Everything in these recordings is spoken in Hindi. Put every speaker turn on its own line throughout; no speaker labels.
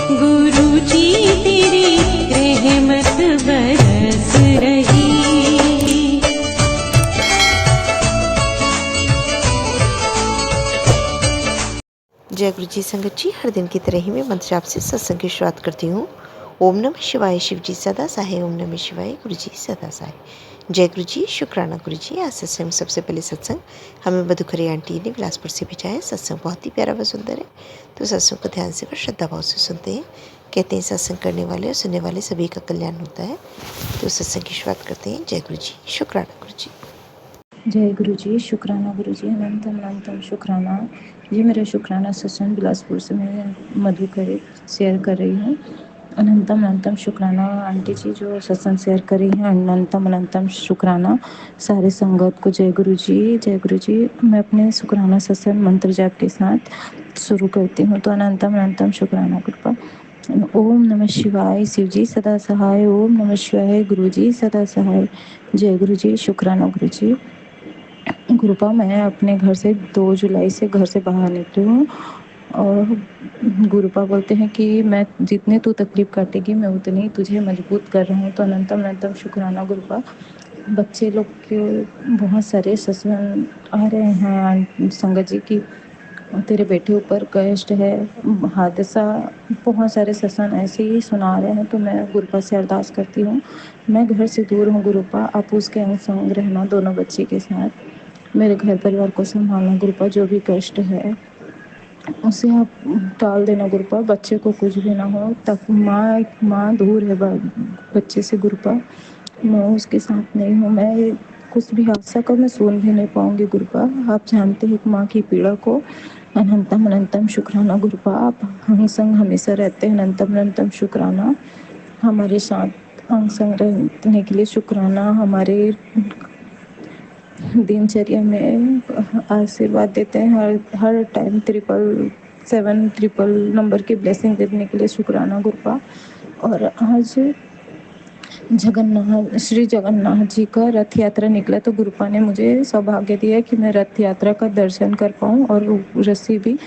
गुरु जी तेरी रहमत बरस रही।
जय गुरु जी संगत जी, हर दिन की तरह ही मैं मंत्र जाप से सत्संग की शुरुआत करती हूँ। ओम नमः शिवाय, शिव जी सदा सहाय। ओम नमः शिवाय, गुरु जी सदा सहाय। जय गुरु जी, शुक्राना गुरु जी। आज सत्संग, सबसे पहले सत्संग हमें मधुखरी आंटी ने बिलासपुर से भेजा है। सत्संग बहुत ही प्यारा व सुंदर है, तो सत्संग को ध्यान से व श्रद्धा भाव से सुनते हैं। कहते हैं सत्संग करने वाले और सुनने वाले सभी का कल्याण होता है। तो सत्संग की शुरुआत करते हैं। जय गुरु जी, शुक्राना गुरु जी।
जय गुरु जी, शुक्राना गुरु जी, अनंतम अनंतम शुक्राना। ये मेरा शुक्राना सत्संग बिलासपुर से मैं मधुकर शेयर कर रही हूँ। अनंतम अनंतम शुक्राना आंटी जी जो सत्संग शेयर कर रही हैं। अनंतम अनंतम शुक्राना सारे संगत को। जय गुरु जी, जय गुरु जी। मैं अपने शुक्राना सत्संग मंत्र जाप के साथ शुरू करती हूँ। तो अनंतम अनंतम शुक्राना कृपा। ओम नमः शिवाय, शिव जी सदा सहाय। ओम नमः शिवाय, गुरु जी सदा सहाय। जय गुरु जी, शुक्राना गुरु जी। गुरुपा, मैं अपने घर से 2 जुलाई से घर से बाहर निकली हूँ और गुरुपा बोलते हैं कि मैं जितने तू तकलीफ काटेगी मैं उतनी ही तुझे मजबूत कर रहा हूँ। तो अनंतम अनंतम शुक्राना गुरुपा। बच्चे लोग के बहुत सारे सत्संग आ रहे हैं संगत जी की, तेरे बेटे ऊपर कष्ट है, हादसा, बहुत सारे सत्संग ऐसे ही सुना रहे हैं। तो मैं गुरुपा से अरदास करती हूँ, मैं घर से दूर हूँ गुरुपा, आप उसके अंग संग रहना दोनों बच्चे के साथ, मेरे घर परिवार को संभालना गुरुपा। जो भी कष्ट है उसे आप टाल देना गुरुपा, बच्चे को कुछ भी ना हो। तक माँ दूर है बच्चे से गुरुपा, मैं उसके साथ नहीं हूँ। मैं कुछ भी हादसा का मैं सुन भी नहीं पाऊंगी गुरुपा। आप जानते हैं माँ की पीड़ा को। अनंतम अनंतम शुक्राना गुरुपा, आप हम संग हमेशा रहते हैं। अनंतम अनंतम शुक्राना हमारे साथ अंग संग रहने के लिए। शुक्राना हमारे दिनचर्या में आशीर्वाद देते हैं हर टाइम। 777 नंबर की ब्लेसिंग देने के लिए शुक्राना गुरुपा। और आज श्री जगन्नाथ जी का रथ यात्रा निकला, तो गुरुपा ने मुझे सौभाग्य दिया कि मैं रथ यात्रा का दर्शन कर पाऊँ और रस्सी भी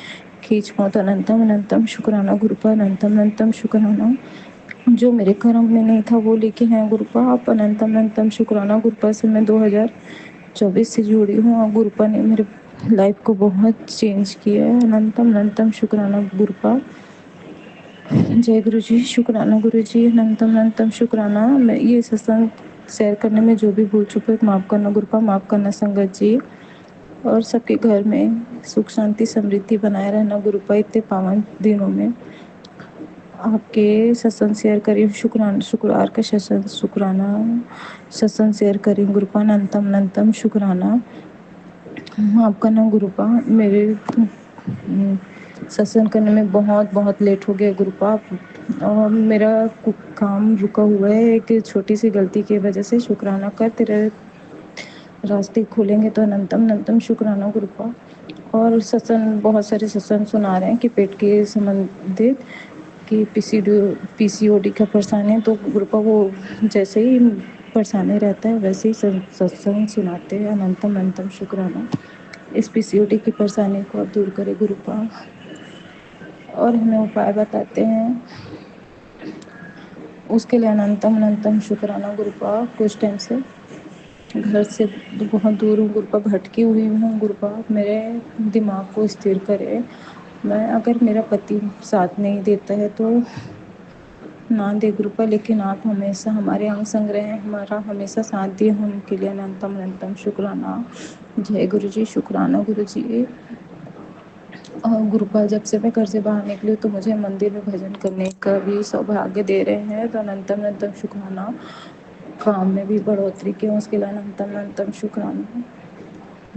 खींच पाऊँ। तो अनंतम अनंतम शुक्राना गुरुपा, अनंतम अनंतम शुक्राना। जो मेरे कर्म में नहीं था वो लेके हैं गुरुपा आप। अनंतम अनंतम शुक्राना गुरुपा से मैं 2024 से जुड़ी हूँ और गुरुपा ने मेरे लाइफ को बहुत चेंज किया है। अनंतम अनंतम शुक्राना गुरुपा। जय गुरु जी, शुक्राना गुरु जी, अनंतम अनंतम शुक्राना। मैं ये सत्संग शेयर करने में जो भी भूल चुके माफ़ करना गुरुपा, माफ़ करना संगत जी, और सबके घर में सुख शांति समृद्धि बनाए रहना गुरुपा। इतने पावन दिनों में आपके सत्संग शेयर करी, शुक्रवार का शुक्राना सत्संग शेयर करी गुरुपा। अनंतम अनंतम शुक्राना, माफ़ करना गुरुपा। मेरे सत्संग करने में बहुत बहुत लेट हो गया गुरुपा, और मेरा काम रुका हुआ है एक छोटी सी गलती की वजह से। शुक्राना कर, तेरे रास्ते खोलेंगे। तो अनंतम अनंतम शुक्राना गुरुपा। और सत्संग, बहुत सारे सत्संग सुना रहे हैं कि पेट के संबंधित कि पीसीओडी का परेशानी है। तो गुरुपा वो जैसे ही परेशानी रहता है वैसे ही सत्संग सुनाते हैं। अनंतम अनंतम शुक्राना, इस पीसीओडी की परेशानी को आप दूर करें गुरुपा, और हमें उपाय बताते हैं उसके लिए। अनंतम अनंतम शुक्राना गुरुपा। कुछ टाइम से घर से बहुत दूर हूँ गुरुपा, भटकी हुई हूँ गुरुपा, मेरे दिमाग को स्थिर करे। मैं, अगर मेरा पति साथ नहीं देता है तो ना दे गुरुपा, लेकिन आप हमेशा हमारे अंग संग रहें, हमारा हमेशा साथ दिए, हम उनके लिए अनंतम अनंतम शुक्राना। जय गुरु जी, शुक्राना गुरु जी। और गुरुपा, जब से मैं घर से बाहर निकली तो मुझे मंदिर में भजन करने का भी सौभाग्य दे रहे हैं। तो अनंतम अनंतम शुक्राना। काम में भी बढ़ोतरी की, उसके लिए अनंतम अनंतम शुक्राना।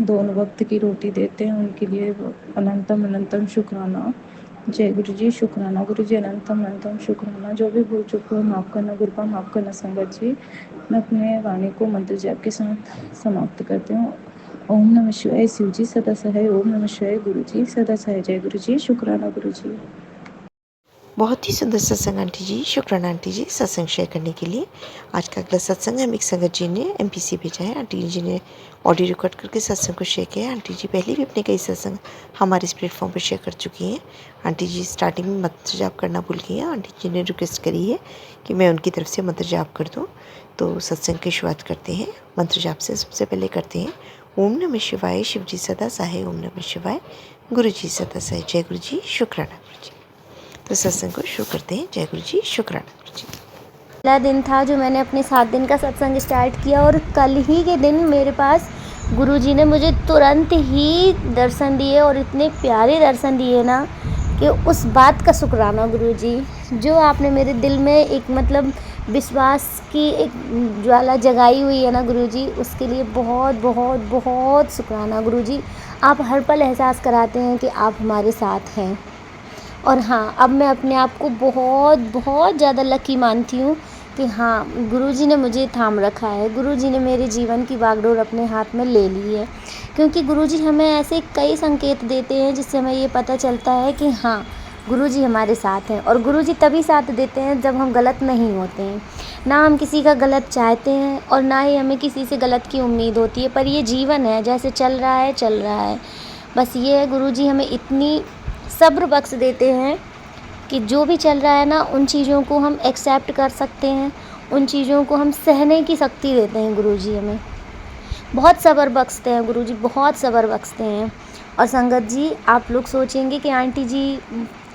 दोनों वक्त की रोटी देते हैं उनके लिए अनंतम अनंतम शुक्राना। जय गुरु जी, शुक्राना गुरु जी, अनंतम अनंतम शुक्राना। जो भी भूल चुके हो माफ़ करना गुरुपा, माफ़ करना संगत जी। मैं अपने वाणी को मंत्र जाप के साथ समाप्त करती हूँ। ओम नमः शिवाय, शिव जी सदा सहाय। ओम नमः शिवाय, गुरु जी सदा सहाय। जय गुरु जी, शुक्राना गुरु जी।
बहुत ही सुंदर सत्संग आंटी जी, शुक्राना आंटी जी सत्संग शेयर करने के लिए। आज का अगला सत्संग हम एक संगत जी ने एमपी भेजा है। आंटी जी ने ऑडियो रिकॉर्ड करके सत्संग को शेयर किया है। आंटी जी पहले भी अपने कई सत्संग हमारे इस प्लेटफॉर्म पर शेयर कर चुकी हैं। आंटी जी स्टार्टिंग में मंत्र जाप करना भूल गई हैं। आंटी जी ने रिक्वेस्ट करी है कि मैं उनकी तरफ से मंत्र जाप कर दूँ। तो सत्संग की शुरुआत करते हैं। मंत्र जाप से सबसे पहले करते हैं ओम नमः शिवाय, शिव जी सदा सहाय। ओम नमः शिवाय, गुरु जी सदा सहाय। जय गुरु जी, शुक्राना गुरु जी। तो सत्संग को शुरू करते हैं। जय गुरु जी, शुक्राना गुरु जी।
पहला दिन था जो मैंने अपने 7 दिन का सत्संग स्टार्ट किया और कल ही के दिन मेरे पास गुरुजी ने मुझे तुरंत ही दर्शन दिए और इतने प्यारे दर्शन दिए ना कि उस बात का शुक्राना गुरुजी। जो आपने मेरे दिल में एक मतलब विश्वास की एक ज्वाला जगाई हुई है ना गुरुजी, उसके लिए बहुत बहुत बहुत शुक्राना गुरुजी। आप हर पल एहसास कराते हैं कि आप हमारे साथ हैं। और हाँ, अब मैं अपने आप को बहुत बहुत ज़्यादा लकी मानती हूँ कि हाँ, गुरुजी ने मुझे थाम रखा है। गुरुजी ने मेरे जीवन की बागडोर अपने हाथ में ले ली है, क्योंकि गुरुजी हमें ऐसे कई संकेत देते हैं जिससे हमें ये पता चलता है कि हाँ, गुरुजी हमारे साथ हैं। और गुरुजी तभी साथ देते हैं जब हम गलत नहीं होते हैं। ना हम किसी का गलत चाहते हैं और ना ही हमें किसी से गलत की उम्मीद होती है, पर ये जीवन है, जैसे चल रहा है चल रहा है। बस ये है, गुरुजी हमें इतनी सब्र बख्श देते हैं कि जो भी चल रहा है ना, उन चीज़ों को हम एक्सेप्ट कर सकते हैं, उन चीज़ों को हम सहने की शक्ति देते हैं। गुरुजी हमें बहुत सब्र बख्शते हैं, गुरुजी बहुत सब्र बख्शते हैं। और संगत जी, आप लोग सोचेंगे कि आंटी जी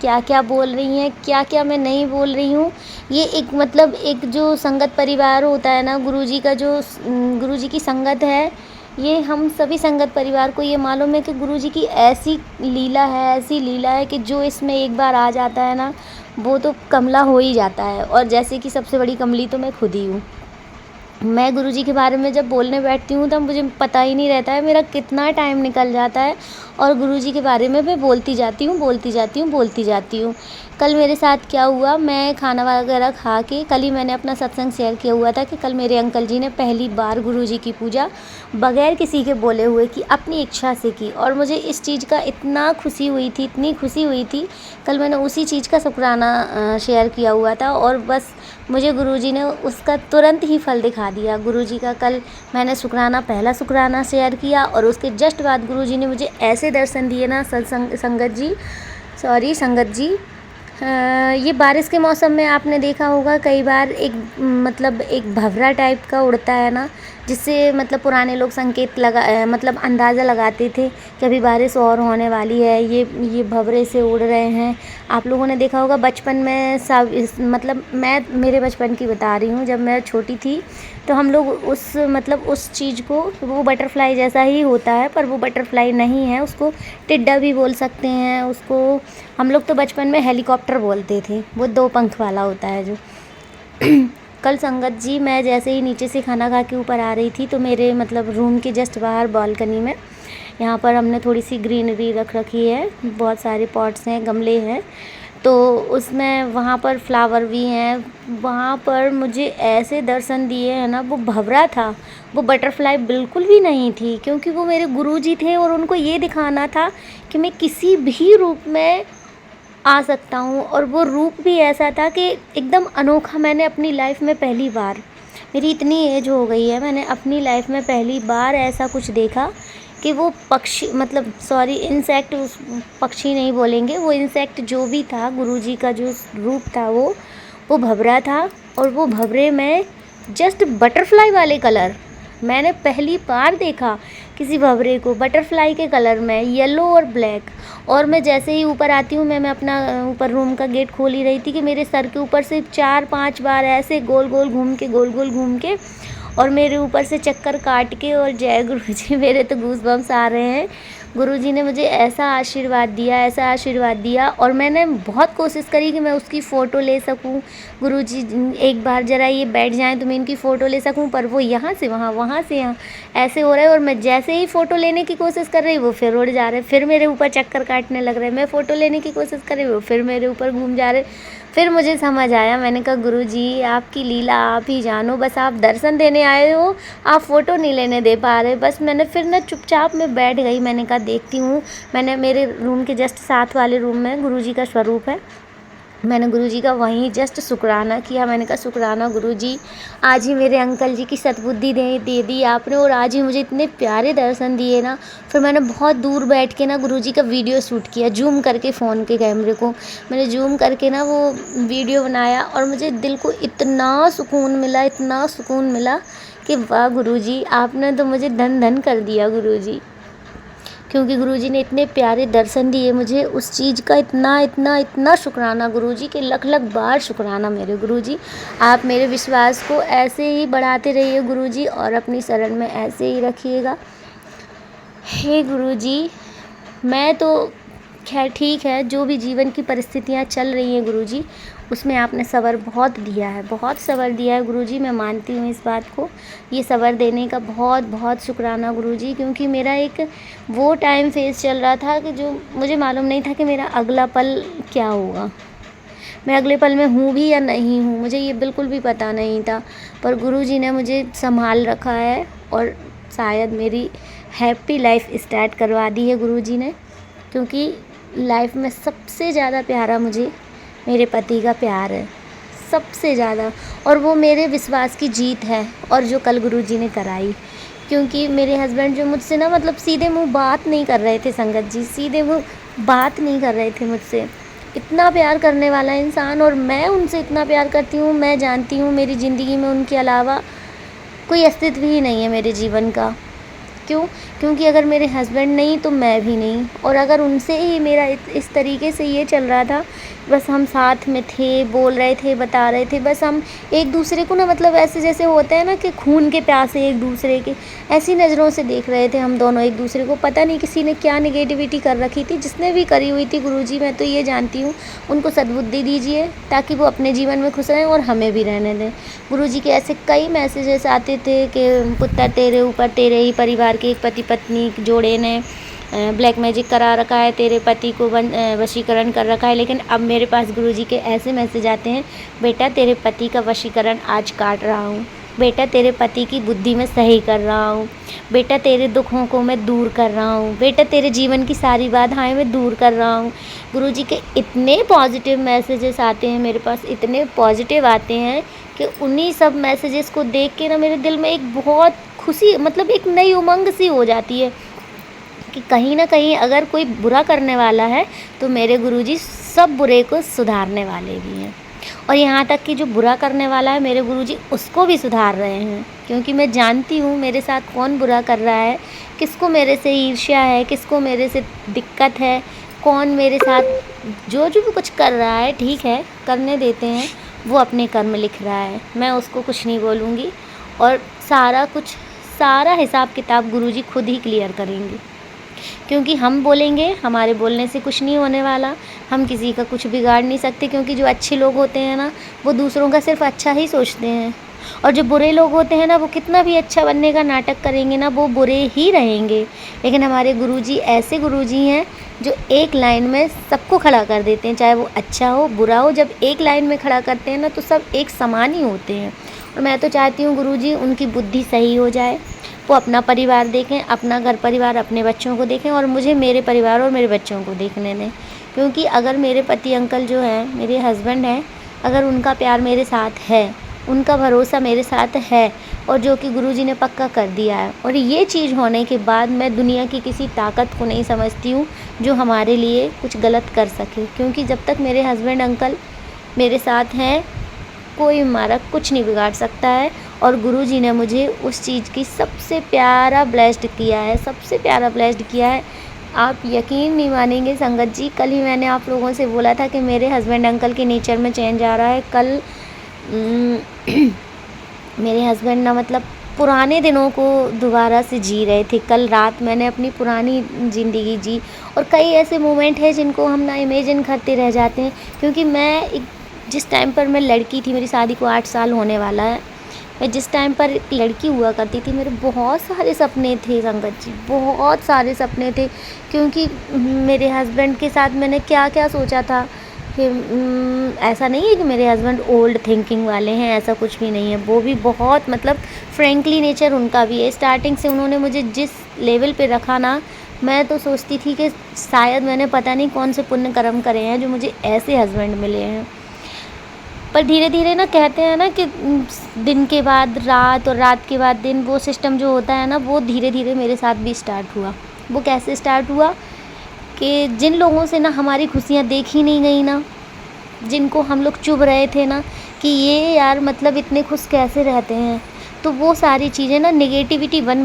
क्या क्या बोल रही हैं, क्या क्या मैं नहीं बोल रही हूँ। ये एक मतलब एक जो संगत परिवार होता है ना, गुरुजी का जो गुरुजी की संगत है, ये हम सभी संगत परिवार को ये मालूम है कि गुरुजी की ऐसी लीला है कि जो इसमें एक बार आ जाता है ना, वो तो कमला हो ही जाता है। और जैसे कि सबसे बड़ी कमली तो मैं खुद ही हूँ। मैं गुरुजी के बारे में जब बोलने बैठती हूँ तब मुझे पता ही नहीं रहता है मेरा कितना टाइम निकल जाता है, और गुरुजी के बारे में मैं बोलती जाती हूँ। कल मेरे साथ क्या हुआ, मैं खाना वगैरह खा के, कल ही मैंने अपना सत्संग शेयर किया हुआ था कि कल मेरे अंकल जी ने पहली बार गुरुजी की पूजा बगैर किसी के बोले हुए की, अपनी इच्छा से की। और मुझे इस चीज़ का इतनी खुशी हुई थी। कल मैंने उसी चीज़ का शुक्राना शेयर किया हुआ था और बस मुझे गुरुजी ने उसका तुरंत ही फल दिखा दिया। गुरुजी का कल मैंने पहला शुक्राना शेयर किया और उसके जस्ट बाद गुरुजी ने मुझे ऐसे दर्शन दिए ना संगत जी। ये बारिश के मौसम में आपने देखा होगा कई बार एक मतलब एक भंवरा टाइप का उड़ता है ना, जिससे मतलब पुराने लोग संकेत मतलब अंदाज़ा लगाते थे कि अभी बारिश और होने वाली है, ये भंवरे से उड़ रहे हैं। आप लोगों ने देखा होगा बचपन में सब मतलब मैं मेरे बचपन की बता रही हूँ, जब मैं छोटी थी तो हम लोग उस चीज़ को, वो बटरफ्लाई जैसा ही होता है पर वो बटरफ्लाई नहीं है, उसको टिड्डा भी बोल सकते हैं। उसको हम लोग तो बचपन में हेलीकॉप्टर बोलते थे, वो 2 पंख वाला होता है जो। कल संगत जी, मैं जैसे ही नीचे से खाना खा के ऊपर आ रही थी तो मेरे मतलब रूम के जस्ट बाहर बालकनी में, यहाँ पर हमने थोड़ी सी ग्रीनरी रख रखी है, बहुत सारे पॉट्स हैं, गमले हैं, तो उसमें वहाँ पर फ्लावर भी हैं। वहाँ पर मुझे ऐसे दर्शन दिए हैं ना, वो भंवरा था, वो बटरफ्लाई बिल्कुल भी नहीं थी, क्योंकि वो मेरे गुरुजी थे और उनको ये दिखाना था कि मैं किसी भी रूप में आ सकता हूँ। और वो रूप भी ऐसा था कि एकदम अनोखा। मैंने अपनी लाइफ में पहली बार, मेरी इतनी एज हो गई है, मैंने अपनी लाइफ में पहली बार ऐसा कुछ देखा कि वो पक्षी मतलब इंसेक्ट, उस पक्षी नहीं बोलेंगे, वो इंसेक्ट जो भी था, गुरुजी का जो रूप था वो भंवरा था। और वो भंवरे में जस्ट बटरफ्लाई वाले कलर मैंने पहली बार देखा, किसी भंवरे को बटरफ्लाई के कलर में, येलो और ब्लैक। और मैं जैसे ही ऊपर आती हूँ, मैं अपना ऊपर रूम का गेट खोल ही रही थी कि मेरे सर के ऊपर से 4-5 बार ऐसे गोल गोल घूम के और मेरे ऊपर से चक्कर काट के, और जय गुरुजी, मेरे तो गूज़बम्स आ रहे हैं। गुरुजी ने मुझे ऐसा आशीर्वाद दिया और मैंने बहुत कोशिश करी कि मैं उसकी फ़ोटो ले सकूं। गुरुजी एक बार ज़रा ये बैठ जाएं तो मैं इनकी फ़ोटो ले सकूं, पर वो यहाँ से वहाँ से यहाँ ऐसे हो रहा है। और मैं जैसे ही फ़ोटो लेने की कोशिश कर रही, वो फिर उड़ जा रहे, फिर मेरे ऊपर चक्कर काटने लग रहे। मैं फ़ोटो लेने की कोशिश कर रही, वो फिर मेरे ऊपर घूम जा रहे। फिर मुझे समझ आया, मैंने कहा गुरुजी, आपकी लीला आप ही जानो, बस आप दर्शन देने आए हो, आप फ़ोटो नहीं लेने दे पा रहे। बस मैंने फिर ना चुपचाप मैं बैठ गई, मैंने कहा देखती हूँ। मैंने मेरे रूम के जस्ट साथ वाले रूम में गुरुजी का स्वरूप है, मैंने गुरुजी का वहीं जस्ट शुक्राना किया। मैंने कहा शुक्राना गुरुजी, आज ही मेरे अंकल जी की सद्बुद्धि दे दी आपने और आज ही मुझे इतने प्यारे दर्शन दिए ना। फिर मैंने बहुत दूर बैठ के ना गुरुजी का वीडियो शूट किया, जूम करके फ़ोन के कैमरे को मैंने जूम करके ना वो वीडियो बनाया और मुझे दिल को इतना सुकून मिला, इतना सुकून मिला कि वाह गुरुजी, आपने तो मुझे धन धन कर दिया गुरुजी। क्योंकि गुरुजी ने इतने प्यारे दर्शन दिए मुझे, उस चीज़ का इतना इतना इतना शुक्राना गुरुजी के लख लख बार शुक्राना मेरे गुरुजी। आप मेरे विश्वास को ऐसे ही बढ़ाते रहिए गुरुजी और अपनी शरण में ऐसे ही रखिएगा। हे गुरुजी, मैं तो खैर ठीक है, जो भी जीवन की परिस्थितियाँ चल रही हैं गुरुजी, उसमें आपने सब्र बहुत दिया है, बहुत सब्र दिया है गुरुजी। मैं मानती हूँ इस बात को, ये सब्र देने का बहुत बहुत शुक्राना गुरुजी। क्योंकि मेरा एक वो टाइम फेस चल रहा था कि जो मुझे मालूम नहीं था कि मेरा अगला पल क्या होगा, मैं अगले पल में हूँ भी या नहीं हूँ, मुझे ये बिल्कुल भी पता नहीं था। पर गुरुजी ने मुझे संभाल रखा है और शायद मेरी हैप्पी लाइफ स्टार्ट करवा दी है गुरुजी ने। क्योंकि लाइफ में सबसे ज़्यादा प्यारा मुझे मेरे पति का प्यार है, सबसे ज़्यादा, और वो मेरे विश्वास की जीत है और जो कल गुरुजी ने कराई। क्योंकि मेरे हस्बैंड जो मुझसे ना मतलब सीधे मुंह बात नहीं कर रहे थे संगत जी, सीधे मुंह बात नहीं कर रहे थे मुझसे। इतना प्यार करने वाला इंसान और मैं उनसे इतना प्यार करती हूँ, मैं जानती हूँ मेरी ज़िंदगी में उनके अलावा कोई अस्तित्व ही नहीं है मेरे जीवन का। क्यों? क्योंकि अगर मेरे हस्बैंड नहीं तो मैं भी नहीं, और अगर उनसे ही मेरा इस तरीके से ये चल रहा था, बस हम साथ में थे, बोल रहे थे, बता रहे थे, बस हम एक दूसरे को ना मतलब ऐसे जैसे होते हैं ना कि खून के प्यासे एक दूसरे के, ऐसी नज़रों से देख रहे थे हम दोनों एक दूसरे को। पता नहीं किसी ने क्या नेगेटिविटी कर रखी थी, जिसने भी करी हुई थी गुरुजी, मैं तो ये जानती हूँ उनको सद्बुद्धि दीजिए ताकि वो अपने जीवन में खुश रहें और हमें भी रहने दें। गुरुजी के ऐसे कई मैसेजेस आते थे कि पुत्र तेरे ऊपर तेरे ही परिवार के एक पति पत्नी जोड़े ने ब्लैक मैजिक करा रखा है, तेरे पति को वशीकरण कर रखा है। लेकिन अब मेरे पास गुरुजी के ऐसे मैसेज आते हैं, बेटा तेरे पति का वशीकरण आज काट रहा हूँ, बेटा तेरे पति की बुद्धि में सही कर रहा हूँ, बेटा तेरे दुखों को मैं दूर कर रहा हूँ, बेटा तेरे जीवन की सारी बाधाएं मैं दूर कर रहा हूँ। गुरुजी के इतने पॉजिटिव मैसेजेस आते हैं मेरे पास, इतने पॉजिटिव आते हैं कि उन्हीं सब मैसेजेस को देख के ना मेरे दिल में एक बहुत खुशी, मतलब एक नई उमंग सी हो जाती है कि कहीं ना कहीं अगर कोई बुरा करने वाला है तो मेरे गुरुजी सब बुरे को सुधारने वाले भी हैं। और यहाँ तक कि जो बुरा करने वाला है मेरे गुरुजी उसको भी सुधार रहे हैं। क्योंकि मैं जानती हूँ मेरे साथ कौन बुरा कर रहा है, किसको मेरे से ईर्ष्या है, किसको मेरे से दिक्कत है, कौन मेरे साथ जो भी कुछ कर रहा है, ठीक है करने देते हैं, वो अपने कर्म लिख रहा है, मैं उसको कुछ नहीं बोलूँगी। और सारा हिसाब किताब गुरुजी खुद ही क्लियर करेंगे। क्योंकि हम बोलेंगे, हमारे बोलने से कुछ नहीं होने वाला, हम किसी का कुछ बिगाड़ नहीं सकते। क्योंकि जो अच्छे लोग होते हैं ना वो दूसरों का सिर्फ अच्छा ही सोचते हैं, और जो बुरे लोग होते हैं ना वो कितना भी अच्छा बनने का नाटक करेंगे ना वो बुरे ही रहेंगे। लेकिन हमारे गुरुजी ऐसे गुरुजी हैं जो एक लाइन में सबको खड़ा कर देते हैं, चाहे वो अच्छा हो बुरा हो, जब एक लाइन में खड़ा करते हैं ना तो सब एक समान ही होते हैं। और मैं तो चाहती हूँ गुरुजी उनकी बुद्धि सही हो जाए, वो अपना परिवार देखें, अपना घर परिवार, अपने बच्चों को देखें, और मुझे मेरे परिवार और मेरे बच्चों को देखने दें। क्योंकि अगर मेरे पति अंकल जो हैं, मेरे हस्बैंड हैं, अगर उनका प्यार मेरे साथ है, उनका भरोसा मेरे साथ है, और जो कि गुरुजी ने पक्का कर दिया है, और ये चीज़ होने के बाद मैं दुनिया की किसी ताकत को नहीं समझती हूँ जो हमारे लिए कुछ गलत कर सके। क्योंकि जब तक मेरे हस्बैंड अंकल मेरे साथ हैं कोई हमारा कुछ नहीं बिगाड़ सकता है। और गुरुजी ने मुझे उस चीज़ की सबसे प्यारा ब्लेस्ड किया है, सबसे प्यारा ब्लेस्ड किया है। आप यकीन नहीं मानेंगे संगत जी, कल ही मैंने आप लोगों से बोला था कि मेरे हस्बैंड अंकल के नेचर में चेंज आ रहा है। कल मेरे हस्बैंड ना मतलब पुराने दिनों को दोबारा से जी रहे थे। कल रात मैंने अपनी पुरानी ज़िंदगी जी, और कई ऐसे मोमेंट हैं जिनको हम ना इमेजिन करते रह जाते हैं। क्योंकि मैं जिस टाइम पर मैं लड़की थी, मेरी शादी को 8 साल होने वाला है, मैं जिस टाइम पर एक लड़की हुआ करती थी, मेरे बहुत सारे सपने थे संगत जी, बहुत सारे सपने थे। क्योंकि मेरे हस्बैंड के साथ मैंने क्या क्या सोचा था कि ऐसा नहीं है कि मेरे हस्बैंड ओल्ड थिंकिंग वाले हैं, ऐसा कुछ भी नहीं है। वो भी बहुत मतलब फ्रेंकली नेचर उनका भी है। स्टार्टिंग से उन्होंने मुझे जिस लेवल पे रखा ना, मैं तो सोचती थी कि शायद मैंने पता नहीं कौन से पुण्य कर्म करे हैं जो मुझे ऐसे हस्बैंड मिले हैं। पर धीरे धीरे ना कहते हैं ना कि दिन के बाद रात और रात के बाद दिन, वो सिस्टम जो होता है ना, वो धीरे धीरे मेरे साथ भी स्टार्ट हुआ। वो कैसे स्टार्ट हुआ कि जिन लोगों से ना हमारी खुशियाँ देखी नहीं गई ना, जिनको हम लोग चुभ रहे थे ना कि ये यार मतलब इतने खुश कैसे रहते हैं, तो वो सारी चीज़ें ना नेगेटिविटी बन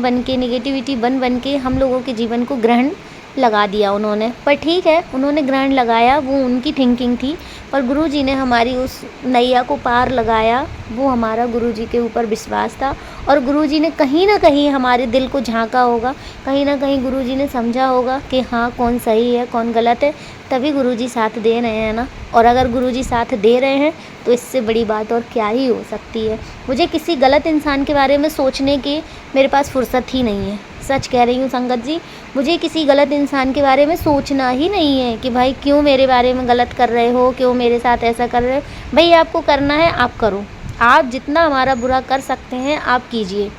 बन के हम लोगों के जीवन को ग्रहण लगा दिया उन्होंने। पर ठीक है, उन्होंने ग्रहण लगाया, वो उनकी थिंकिंग थी, पर गुरुजी ने हमारी उस नैया को पार लगाया। वो हमारा गुरुजी के ऊपर विश्वास था और गुरुजी ने कहीं ना कहीं हमारे दिल को झांका होगा, कहीं ना कहीं गुरुजी ने समझा होगा कि हाँ कौन सही है कौन गलत है, तभी गुरुजी साथ दे रहे हैं ना। और अगर गुरुजी साथ दे रहे हैं तो इससे बड़ी बात और क्या ही हो सकती है। मुझे किसी गलत इंसान के बारे में सोचने की मेरे पास फुर्सत ही नहीं है, सच कह रही हूँ संगत जी। मुझे किसी गलत इंसान के बारे में सोचना ही नहीं है कि भाई क्यों मेरे बारे में गलत कर रहे हो, क्यों मेरे साथ ऐसा कर रहे हो। भाई आपको करना है आप करो, आप जितना हमारा बुरा कर सकते हैं आप कीजिए।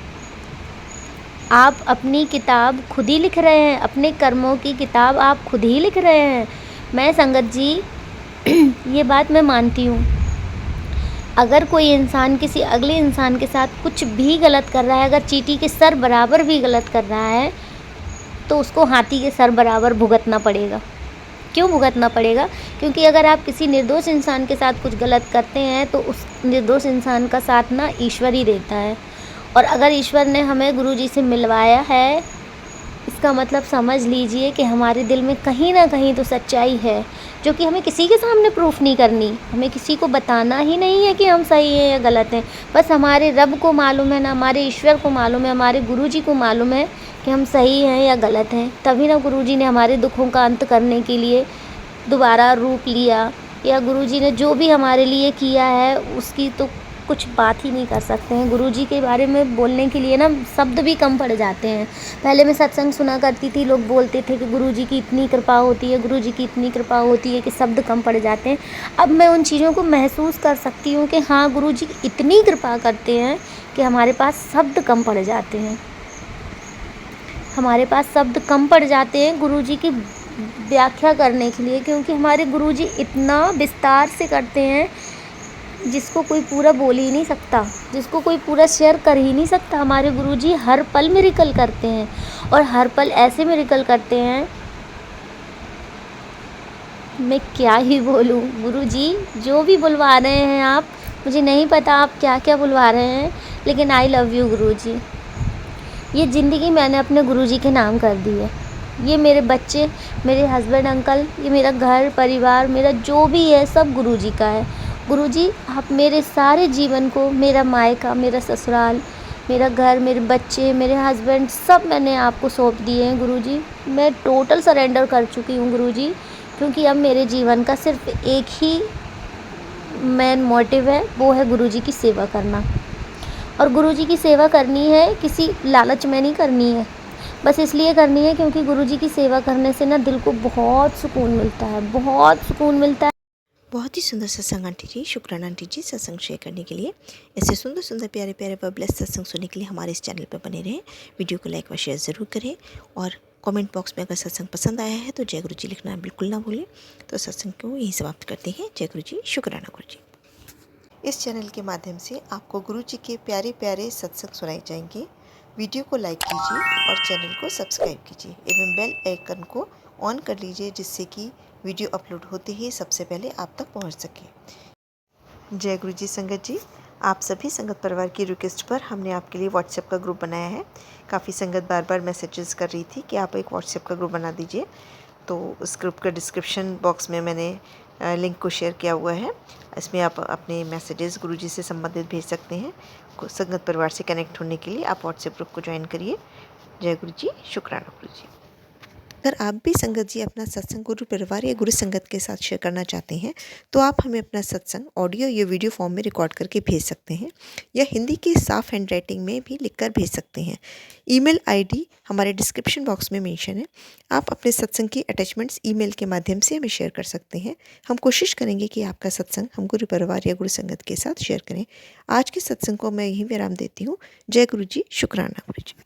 आप अपनी किताब खुद ही लिख रहे हैं, अपने कर्मों की किताब आप खुद ही लिख रहे हैं। मैं संगत जी ये बात मैं मानती हूँ, अगर कोई इंसान किसी अगले इंसान के साथ कुछ भी गलत कर रहा है, अगर चींटी के सर बराबर भी गलत कर रहा है, तो उसको हाथी के सर बराबर भुगतना पड़ेगा। क्यों भुगतना पड़ेगा? क्योंकि अगर आप किसी निर्दोष इंसान के साथ कुछ गलत करते हैं तो उस निर्दोष इंसान का साथ ना ईश्वर ही देता है। और अगर ईश्वर ने हमें गुरुजी से मिलवाया है, इसका मतलब समझ लीजिए कि हमारे दिल में कहीं ना कहीं तो सच्चाई है, जो कि हमें किसी के सामने प्रूफ नहीं करनी, हमें किसी को बताना ही नहीं है कि हम सही हैं या गलत हैं। बस हमारे रब को मालूम है ना, हमारे ईश्वर को मालूम है, हमारे गुरुजी को मालूम है कि हम सही हैं या गलत हैं। तभी ना गुरुजी ने हमारे दुखों का अंत करने के लिए दोबारा रूप लिया, या गुरुजी ने जो भी हमारे लिए किया है उसकी तो कुछ बात ही नहीं कर सकते हैं। गुरुजी के बारे में बोलने के लिए ना शब्द भी कम पड़ जाते हैं। पहले मैं सत्संग सुना करती थी, लोग बोलते थे कि गुरुजी की इतनी कृपा होती है, गुरुजी की इतनी कृपा होती है कि शब्द कम पड़ जाते हैं। अब मैं उन चीज़ों को महसूस कर सकती हूँ कि हाँ गुरुजी इतनी कृपा करते हैं कि हमारे पास शब्द कम पड़ जाते हैं, हमारे पास शब्द कम पड़ जाते हैं गुरुजी की व्याख्या करने के लिए, क्योंकि हमारे गुरुजी इतना विस्तार से करते हैं जिसको कोई पूरा बोल ही नहीं सकता, जिसको कोई पूरा शेयर कर ही नहीं सकता। हमारे गुरुजी हर पल मिरेकल करते हैं, और हर पल ऐसे मिरेकल करते हैं, मैं क्या ही बोलूँ। गुरुजी जो भी बुलवा रहे हैं आप, मुझे नहीं पता आप क्या क्या बुलवा रहे हैं, लेकिन आई लव यू गुरुजी। ये ज़िंदगी मैंने अपने गुरुजी के नाम कर दी है। ये मेरे बच्चे, मेरे हस्बैंड अंकल, ये मेरा घर परिवार, मेरा जो भी है सब गुरुजी का है। गुरुजी आप मेरे सारे जीवन को, मेरा मायका, मेरा ससुराल, मेरा घर, मेरे बच्चे, मेरे हस्बैंड, सब मैंने आपको सौंप दिए हैं गुरुजी। मैं टोटल सरेंडर कर चुकी हूँ गुरुजी, क्योंकि अब मेरे जीवन का सिर्फ एक ही मेन मोटिव है, वो है गुरुजी की सेवा करना। और गुरुजी की सेवा करनी है किसी लालच में नहीं करनी है, बस इसलिए करनी है क्योंकि गुरुजी की सेवा करने से ना दिल को बहुत सुकून मिलता है, बहुत सुकून मिलता है।
बहुत ही सुंदर सत्संग आंटी जी, शुक्राना आंटी जी सत्संग शेयर करने के लिए। ऐसे सुंदर सुंदर प्यारे प्यारे व ब्लेस्ड सत्संग सुनने के लिए हमारे इस चैनल पर बने रहें। वीडियो को लाइक व शेयर ज़रूर करें, और कमेंट बॉक्स में अगर सत्संग पसंद आया है तो जय गुरु जी लिखना बिल्कुल ना भूलें। तो सत्संग को यहीं समाप्त करते हैं। जय गुरु जी, शुक्राना गुरु जी। इस चैनल के माध्यम से आपको गुरु जी के प्यारे प्यारे सत्संग सुनाए जाएंगे। वीडियो को लाइक कीजिए और चैनल को सब्सक्राइब कीजिए एवं बेल आइकन को ऑन कर लीजिए, जिससे कि वीडियो अपलोड होते ही सबसे पहले आप तक पहुंच सके। जय गुरु जी संगत जी, आप सभी संगत परिवार की रिक्वेस्ट पर हमने आपके लिए व्हाट्सएप का ग्रुप बनाया है। काफ़ी संगत बार बार मैसेजेस कर रही थी कि आप एक व्हाट्सएप का ग्रुप बना दीजिए, तो उस ग्रुप का डिस्क्रिप्शन बॉक्स में मैंने लिंक को शेयर किया हुआ है। इसमें आप अपने मैसेजेस गुरुजी से संबंधित भेज सकते हैं। संगत परिवार से कनेक्ट होने के लिए आप व्हाट्सएप ग्रुप को ज्वाइन करिए। जय गुरु जी, शुक्राना गुरु जी। अगर आप भी संगत जी अपना सत्संग गुरु परिवार या गुरु संगत के साथ शेयर करना चाहते हैं, तो आप हमें अपना सत्संग ऑडियो या वीडियो फॉर्म में रिकॉर्ड करके भेज सकते हैं, या हिंदी की साफ हैंड राइटिंग में भी लिखकर भेज सकते हैं। ईमेल आईडी हमारे डिस्क्रिप्शन बॉक्स में मेंशन है। आप अपने सत्संग की अटैचमेंट्स ईमेल के माध्यम से हमें शेयर कर सकते हैं। हम कोशिश करेंगे कि आपका सत्संग हम गुरु परिवार या गुरु संगत के साथ शेयर करें। आज के सत्संग को मैं यहीं विराम देती हूँ। जय गुरु जी, शुक्राना गुरु जी।